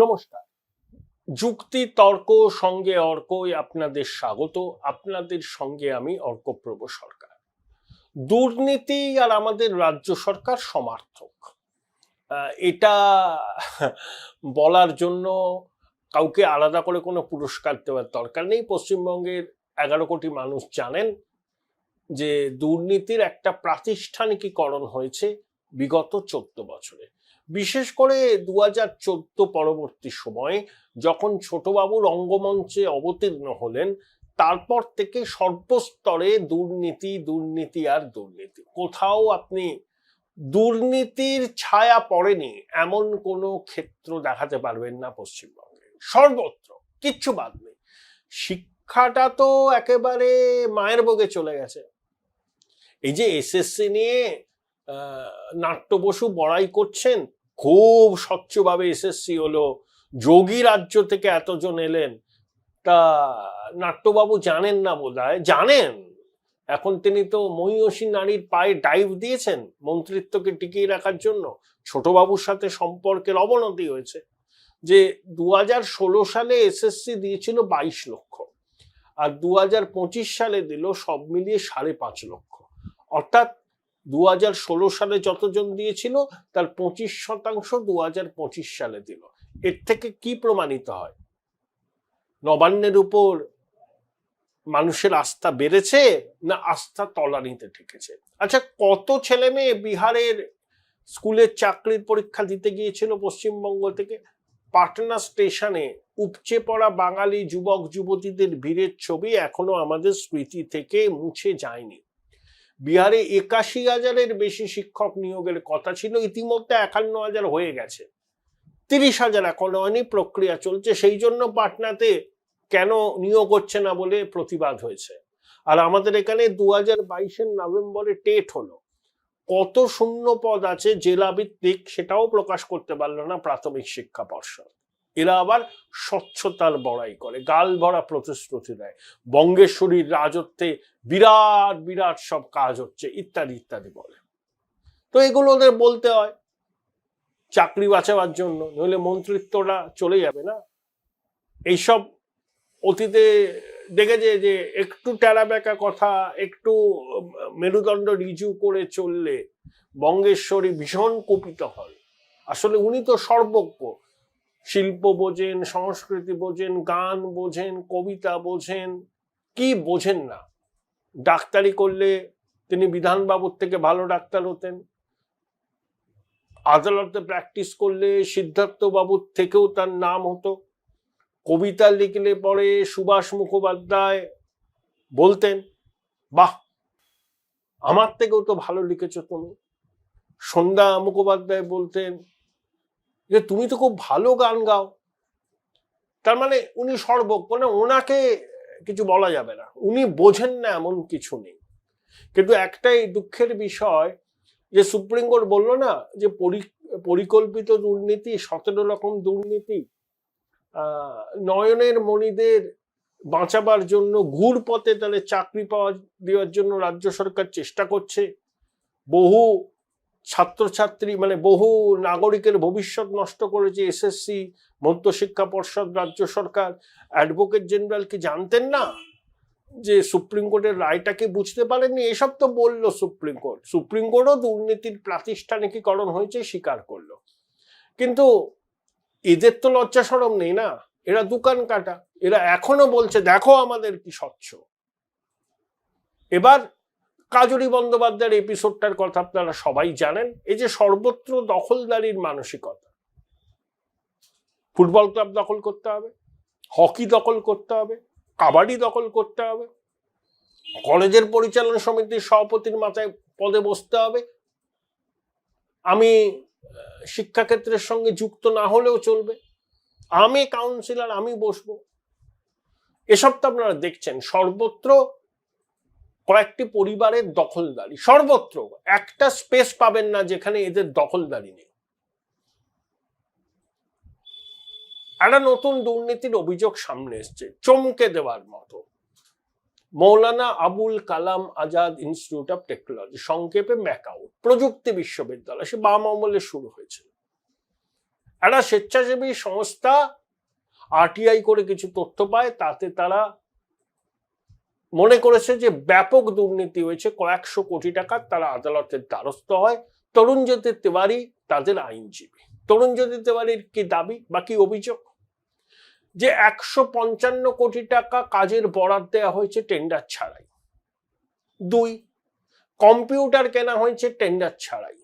নমস্কার। যুক্তি তর্ক সঙ্গে অর্কই আপনাদের স্বাগত। আপনাদের সঙ্গে আমি অর্কপ্রভ সরকার। দুর্নীতি আর আমাদের রাজ্য সরকার সমার্থক, এটা বলার জন্য কাউকে আলাদা করে কোনো পুরস্কার দেওয়ার দরকার নেই। পশ্চিমবঙ্গের 11 কোটি মানুষ জানেন যে দুর্নীতির একটা প্রাতিষ্ঠানিকীকরণ হয়েছে বিগত 14 বছরে। বিশেষ করে 2014 পরবর্তী সময়ে যখন ছোটবাবু রঙ্গমঞ্চে অবতীর্ণ হলেন, তারপর থেকে সর্বস্তরে দুর্নীতি দুর্নীতি আর দুর্নীতি। কোথাও আপনি দুর্নীতির ছায়া পড়েনি এমন কোনো ক্ষেত্র দেখাতে পারবেন না পশ্চিমবঙ্গে। সর্বত্র, কিচ্ছু বাদ নেই। শিক্ষাটা তো একেবারে মায়ের বুকে চলে গেছে। এই যে এসএসসি নিয়ে নাট্য বসু বড়াই করছেন, খুব স্বচ্ছভাবে এসএসসি হলো, যোগী রাজ্য থেকে এতজন এলেন, তা নাট্যবাবু জানেন না বোধহয়। জানেন, এখন তিনি তো মহিষী নারীর পায়ে ডাইভ দিয়েছেন মন্ত্রিত্বকে টিকিয়ে রাখার জন্য। ছোটবাবুর সাথে সম্পর্কের অবনতি হয়েছে। যে 2016 সালে এসএসসি দিয়েছিল 22 লক্ষ, আর 2025 সালে দিল সব মিলিয়ে 5.5 লক্ষ। অর্থাৎ 2016 সালে যতজন দিয়েছিল তার 25% 2025 সালে দিল। এর থেকে কি প্রমাণিত হয়? নবান্নের উপর মানুষের আস্থা বেড়েছে না আস্থা তলানিতে ঠেকেছে? আচ্ছা, কত ছেলে মেয়ে বিহারের স্কুলের চাকরির পরীক্ষা দিতে গিয়েছিল পশ্চিমবঙ্গ থেকে? পাটনা স্টেশনে উপচে পড়া বাঙালি যুবক যুবতীদের ভিড়ের ছবি এখনো আমাদের স্মৃতি থেকে মুছে যায়নি। বিহারে 81,000-এর বেশি শিক্ষক নিয়োগের কথা ছিল, ইতিমধ্যে 51,000 হয়ে গেছে। 30,000 এখনো হয়নি, প্রক্রিয়া চলছে। সেই জন্য পাটনাতে কেন নিয়োগ হচ্ছে না বলে প্রতিবাদ হয়েছে। আর আমাদের এখানে 2022-এর নভেম্বরে টেট হলো। কত শূন্য পদ আছে জেলা ভিত্তিক সেটাও প্রকাশ করতে পারলো না প্রাথমিক শিক্ষা পর্ষদ। এরা আবার স্বচ্ছতার বড়াই করে, গাল ভরা প্রতিশ্রুতি দেয়, বঙ্গেশ্বরীর রাজত্বে বিরাট বিরাট সব কাজ হচ্ছে ইত্যাদি ইত্যাদি বলে। তো এগুলো ওদের বলতে হয় চাকরি বাঁচাবার জন্য, নইলে মন্ত্রিত্বটা চলে যাবে না। এইসব অতীতে দেখেছে যে একটু টেরা বেঁকা কথা, একটু মেরুদণ্ড রিজু করে চললে বঙ্গেশ্বরী ভীষণ কুপিত হন। আসলে উনি তো সর্বজ্ঞ, শিল্প বোঝেন, সংস্কৃতি বোঝেন, গান বোঝেন, কবিতা বোঝেন, কি বোঝেন না? ডাক্তারি করলে তিনি বিধানবাবুর থেকে ভালো ডাক্তার হতেন, আদালতে প্র্যাকটিস করলে সিদ্ধার্থ বাবুর থেকেও তার নাম হতো, কবিতা লিখলে পরে সুভাষ মুখোপাধ্যায় বলতেন বাহ আমার থেকেও তো ভালো লিখেছো তুমি। সন্ধ্যা মুখোপাধ্যায় বলতেন যে তুমি তো খুব ভালো গান গাও। তার মানে উনি সর্বজ্ঞ, না ওনাকে কিছু বলা যাবে না, উনি বোঝেন না এমন কিছু নেই। কিন্তু একটাই দুঃখের বিষয় যে সুপ্রিম কোর্ট বললো না যে পরিকল্পিত দুর্নীতি, 17 রকম দুর্নীতি, নয়নের মণিদের বাঁচাবার জন্য ঘুর পথে তাহলে চাকরি পাওয়া দেওয়ার জন্য রাজ্য সরকার চেষ্টা করছে। বহু ছাত্রছাত্রী মানে বহু নাগরিকের ভবিষ্যৎ নষ্ট করেছে এসএসসি, মধ্যশিক্ষা পর্ষদ, রাজ্য সরকার। অ্যাডভোকেট জেনারেল কি জানতেন না যে সুপ্রিম কোর্টের রায়টাকে বুঝতে পারেননি? এসব তো বললো সুপ্রিম কোর্ট। সুপ্রিম কোর্টও দুর্নীতির প্রাতিষ্ঠানিকীকরণ হয়েছে স্বীকার করলো। কিন্তু এদের তো লজ্জা শরম নেই না, এরা দোকান কাটা। এরা এখনো বলছে দেখো আমাদের কি স্বচ্ছ। এবার কাজরি বন্দ্যোপাধ্যায়ের এপিসোডটার কথা আপনারা সবাই জানেন। এই যে সর্বত্র দখলদারির মানসিকতা, ফুটবল ক্লাব দখল করতে হবে, হকি দখল করতে হবে, কাবাডি দখল করতে হবে, কলেজের পরিচালনা সমিতির সভাপতির মাথায় পদে বসতে হবে, আমি শিক্ষাক্ষেত্রের সঙ্গে যুক্ত না হলেও চলবে, আমি কাউন্সিলর, আমি বসবো। এসব তো আপনারা দেখছেন সর্বত্র কয়েকটি পরিবারের দখলদারি। সর্বত্র একটা স্পেস পাবেন না যেখানে এদের দখলদারি নেই। একটা নতুন দুর্নীতির অভিযোগ সামনে এসছে, চমকে দেওয়ার মতো। Maulana Abul Kalam Azad institute of technology, সংক্ষেপে ম্যাকাউ, প্রযুক্তি বিশ্ববিদ্যালয়, সে বাম আমলে শুরু হয়েছিল। একটা স্বেচ্ছাসেবী সংস্থা আরটিআই করে কিছু তথ্য পায়, তাতে তারা মনে করেছে যে ব্যাপক দুর্নীতি হয়েছে, কয়েকশো কোটি টাকার। তারা আদালতের দ্বারস্থ হয়। তরুণজ্যোতি তিওয়ারি তাদের আইনজীবী। তরুণজ্যোতি তিওয়ারির কি দাবি বা কি অভিযোগ? যে 155 কোটি টাকা কাজের বরাদ দেওয়া হয়েছে টেন্ডার ছাড়াই। 2, কম্পিউটার কেনা হয়েছে টেন্ডার ছাড়াই।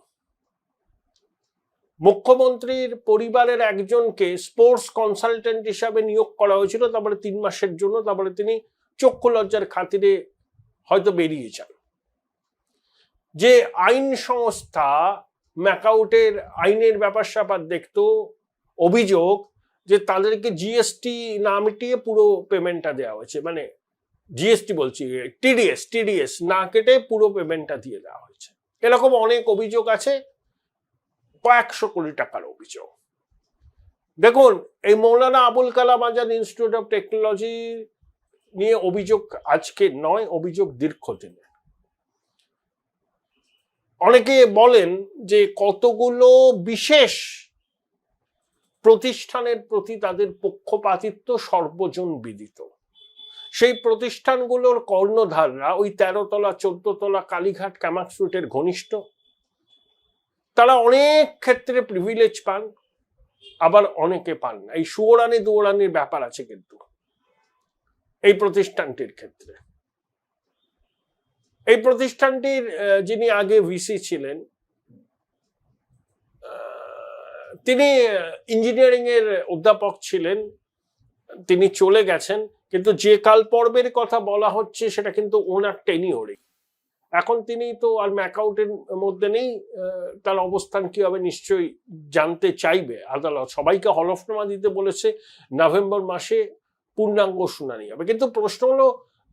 মুখ্যমন্ত্রীর পরিবারের একজনকে স্পোর্টস কনসালটেন্ট হিসাবে নিয়োগ করা হয়েছিল, তারপরে 3 মাসের জন্য, তারপরে তিনি চক্ষু লজ্জার খাতিরে হয়তো বেরিয়ে যান। যে আইন সংস্থা ম্যাকাউটের আইনের ব্যাপার স্যাপার দেখতো, অভিযোগ যে তাদেরকে জিএসটি না মিটিয়ে পুরো পেমেন্টটা দেওয়া হয়েছে, মানে জিএসটি বলছি, টিডিএস না কেটে পুরো পেমেন্টটা দিয়ে দেওয়া হয়েছে। এরকম অনেক অভিযোগ আছে, কয়েকশো কোটি টাকার অভিযোগ। দেখুন, এই Maulana Abul Kalam Azad institute of technology নিয়ে অভিযোগ আজকে নয়, অভিযোগ দীর্ঘদিনের। অনেকে বলেন যে কতগুলো বিশেষ প্রতিষ্ঠানের প্রতি তাদের পক্ষপাতিত্ব সর্বজন বিদিত। সেই প্রতিষ্ঠানগুলোর কর্ণধাররা ওই 13 তলা 14 তলা কালীঘাট ক্যামাক স্ট্রিটের ঘনিষ্ঠ। তারা অনেক ক্ষেত্রে প্রিভিলেজ পান, আবার অনেকে পান না। এই সুয়োরানি দুয়োরানির ব্যাপার আছে কিন্তু এই প্রতিষ্ঠানটির ক্ষেত্রে। এই প্রতিষ্ঠানটির যিনি আগে ভিসি ছিলেন, তিনি ইঞ্জিনিয়ারিং এর অধ্যাপক ছিলেন, তিনি চলে গেছেন। কিন্তু যে কাল পর্বের কথা বলা হচ্ছে সেটা কিন্তু ওনার টেনিওরে। এখন তিনি তো আর ম্যাকাউটের মধ্যে নেই, তার অবস্থান কি হবে নিশ্চয়ই জানতে চাইবে আদালত। সবাইকে হলফনামা দিতে বলেছে, নভেম্বর মাসে পূর্ণাঙ্গ শুনানি হবে। কিন্তু প্রশ্ন হলো,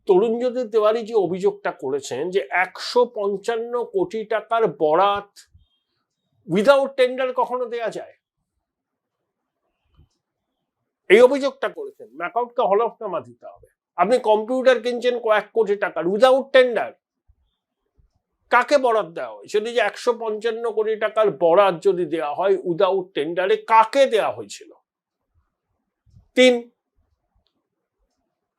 তরুণজ্যোতি তিওয়ারি যে অভিযোগটা করেছেন যে 155 কোটি টাকার বরাত উইদাউট টেন্ডার কখনো দেয়া যায়, এই অভিযোগটা করেছেন, ম্যাকাউটকে হলফনামা দিতে হবে। আপনি কম্পিউটার কিনছেন কয়েক কোটি টাকার উইদাউট টেন্ডার, কাকে বরাদ দেওয়া হয়? যদি যে 155 কোটি টাকার বরাদ যদি দেওয়া হয় উইদাউট টেন্ডারে, কাকে দেওয়া হয়েছিল? 3,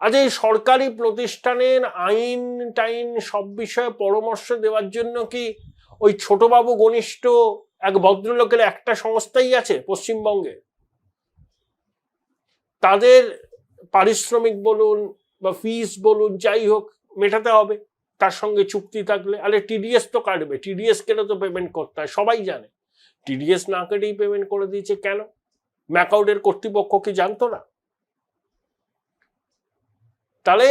আজ এই সরকারি প্রতিষ্ঠানের আইন টাইন সব বিষয়ে পরামর্শ দেওয়ার জন্য কি ওই ছোটবাবু ঘনিষ্ঠ এক ভদ্রলোকের একটা সংস্থাই আছে পশ্চিমবঙ্গে? তাদের পারিশ্রমিক বলুন বা ফিস বলুন, যাই হোক, মেটাতে হবে তার সঙ্গে চুক্তি থাকলে। আরে টিডিএস তো কাটবে, টিডিএস কেটে তো পেমেন্ট করতে হয়, সবাই জানে। টিডিএস না কেটেই পেমেন্ট করে দিয়েছে কেন? ম্যাকাউটের কর্তৃপক্ষ কি জানতো না? তাহলে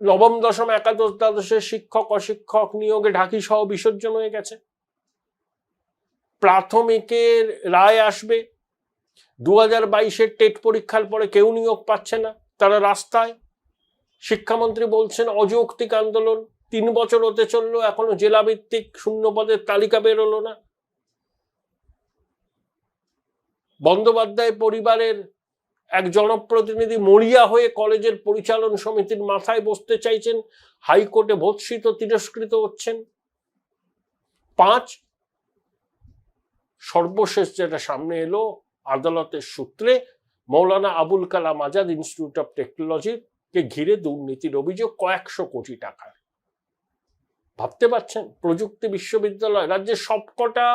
নবম দশম একাদশ দ্বাদশের শিক্ষক অশিক্ষক নিয়োগে ঢাকি সহ বিসর্জন হয়ে গেছে। প্রাথমিকের রায় আসবে, 2022-এর টেট পরীক্ষার পরে কেউ নিয়োগ পাচ্ছে না, তারা রাস্তায়। শিক্ষামন্ত্রী বলছেন অযৌক্তিক আন্দোলন। 3 বছর হতে চললো, এখনো জেলা ভিত্তিক শূন্য পদের তালিকা বেরোলো না। বন্দ্যোপাধ্যায় পরিবারের এক জনপ্রতিনিধি মরিয়া হয়ে কলেজের পরিচালন সমিতির মাথায় বসতে চাইছেন, হাইকোর্টে ভর্ৎসিত তিরস্কৃত হচ্ছেন। 5, সর্বশেষ যেটা সামনে এলো আদালতের সূত্রে, মৌলানা আবুল কালাম আজাদ ইনস্টিটিউট অফ টেকনোলজিকে ঘিরে দুর্নীতির অভিযোগ কয়েকশো কোটি টাকার। ভাবতে পারছেন? প্রযুক্তি বিশ্ববিদ্যালয়, রাজ্যের সবকটা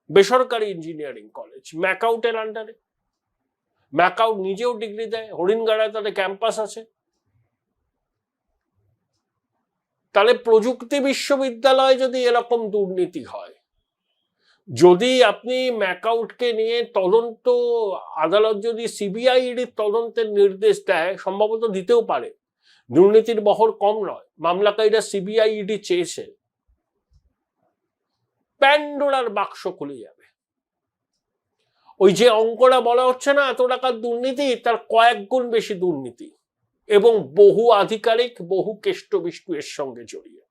বেসরকারি ইঞ্জিনিয়ারিং কলেজ ম্যাকাউটের আন্ডারে। ম্যাকাউট নিজেও ডিগ্রি দেয়, হরিণগাড়ায় তাদের ক্যাম্পাস আছে। তাহলে প্রযুক্তি বিশ্ববিদ্যালয়ে যদি এরকম দুর্নীতি হয়, যদি আপনি ম্যাকাউটকে নিয়ে তদন্ত, আদালত যদি সিবিআইডির তদন্তের নির্দেশ দেয়, সম্ভবত দিতেও পারে, দুর্নীতির বহর কম নয়, মামলাকারীরা সিবিআইডি চেয়েছে, প্যান্ডোরার বাক্স খুলে যাবে। ওই যে অঙ্কটা বলা হচ্ছে না এত টাকার দুর্নীতি, তার কয়েক গুণ বেশি দুর্নীতি, এবং বহু আধিকারিক, বহু কেষ্টবিষ্টু এর সঙ্গে জড়িয়ে।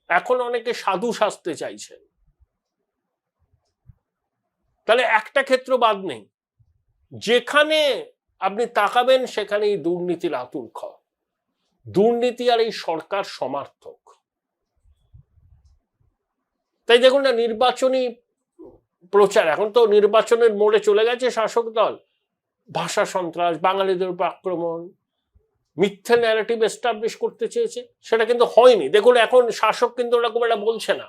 এখন অনেকে সাধু সাজতে চাইছেন। তাহলে একটা ক্ষেত্র বাদ নেই, যেখানে আপনি তাকাবেন সেখানেই দুর্নীতির আতুরঘর। দুর্নীতি আর এই সরকার সমার্থক। তাই দেখুন না, নির্বাচনী প্রচার, এখন তো নির্বাচনের মোড়ে চলে গেছে শাসক দল, ভাষা সন্ত্রাস, বাঙালিদের উপর আক্রমণ, মিথ্যে ন্যারেটিভ এস্টাবলিশ করতে চেয়েছে, সেটা কিন্তু হয়নি। দেখুন এখন শাসক কিন্তু ওরকম এটা বলছে না,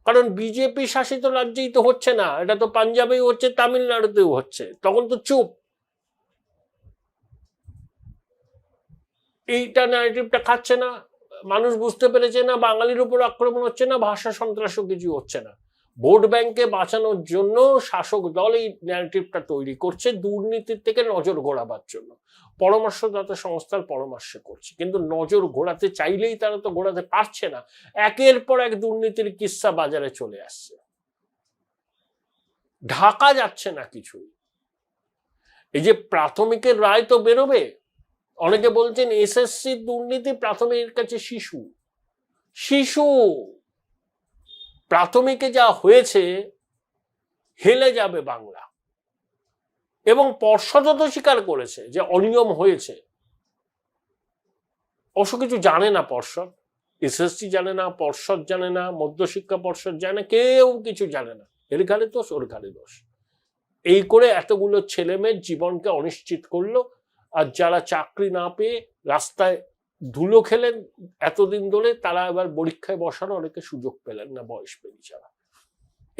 কারণ বিজেপি শাসিত রাজ্যেই তো হচ্ছে না, এটা তো পাঞ্জাবেও হচ্ছে, তামিলনাড়ুতেও হচ্ছে, তখন তো চুপ। এইটা ন্যারেটিভটা খাচ্ছে না, মানুষ বুঝতে পেরেছে না বাঙালির উপর আক্রমণ হচ্ছে না, ভাষা সন্ত্রাসও কিছু হচ্ছে না। ভোট ব্যাংকে বাঁচানোর জন্য শাসক দল এই ন্যারেটিভটা তৈরি করছে, দুর্নীতির থেকে নজর ঘোরাবার জন্য পরামর্শদাতা সংস্থার পরামর্শ করছে, কিন্তু নজর ঘোরাতে চাইলেই তারা তো ঘোরাতে পারছে না। একের পর এক দুর্নীতির কিস্সা বাজারে চলে আসছে, ঢাকা যাচ্ছে না কিছুই। এই যে প্রাথমিকের রায় তো বেরোবে, অনেকে বলছেন এসএসসি দুর্নীতি প্রাথমিকের কাছে শিশু শিশু প্রাথমিকে যা হয়েছে হেলে যাবে বাংলা। এবং পর্ষদও তো স্বীকার করেছে যে অনিয়ম হয়েছে। অবশ্য কিছু জানে না পর্ষদ, এসএসসি জানে না, পর্ষদ জানে না, মধ্যশিক্ষা পর্ষদ জানে, কেউ কিছু জানে না। এর ঘাড়ে দোষ, ওর ঘাড়ে দোষ। এই করে এতগুলো ছেলে মেয়ের জীবনকে অনিশ্চিত করলো। আর যারা চাকরি না পেয়ে রাস্তায় ধুলো খেলেন এতদিন ধরে, তারা এবার পরীক্ষায় বসানো অনেকে সুযোগ পেলেন না বয়স পেরিয়ে যাওয়া।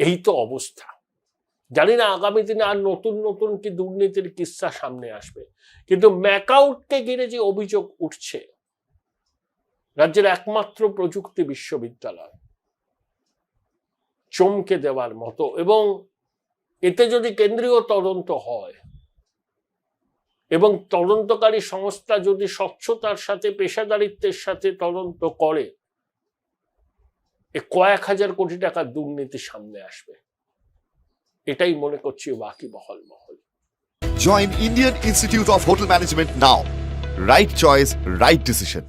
এই তো অবস্থা। জানি না আগামী দিনে আর নতুন নতুন কি দুর্নীতির কিস্সা সামনে আসবে, কিন্তু ম্যাকআউটকে ঘিরে যে অভিযোগ উঠছে, রাজ্যের একমাত্র প্রযুক্তি বিশ্ববিদ্যালয়, চমকে দেওয়ার মতো। এবং এতে যদি কেন্দ্রীয় তদন্ত হয় এবং তদন্তকারী সংস্থা যদি স্বচ্ছতার সাথে, পেশাদারিত্বের সাথে তদন্ত করে, কয়েক হাজার কোটি টাকার দুর্নীতি সামনে আসবে, এটাই মনে করছি ওয়াকিবহাল মহল। Join Indian Institute of Hotel Management now. Right choice, right decision.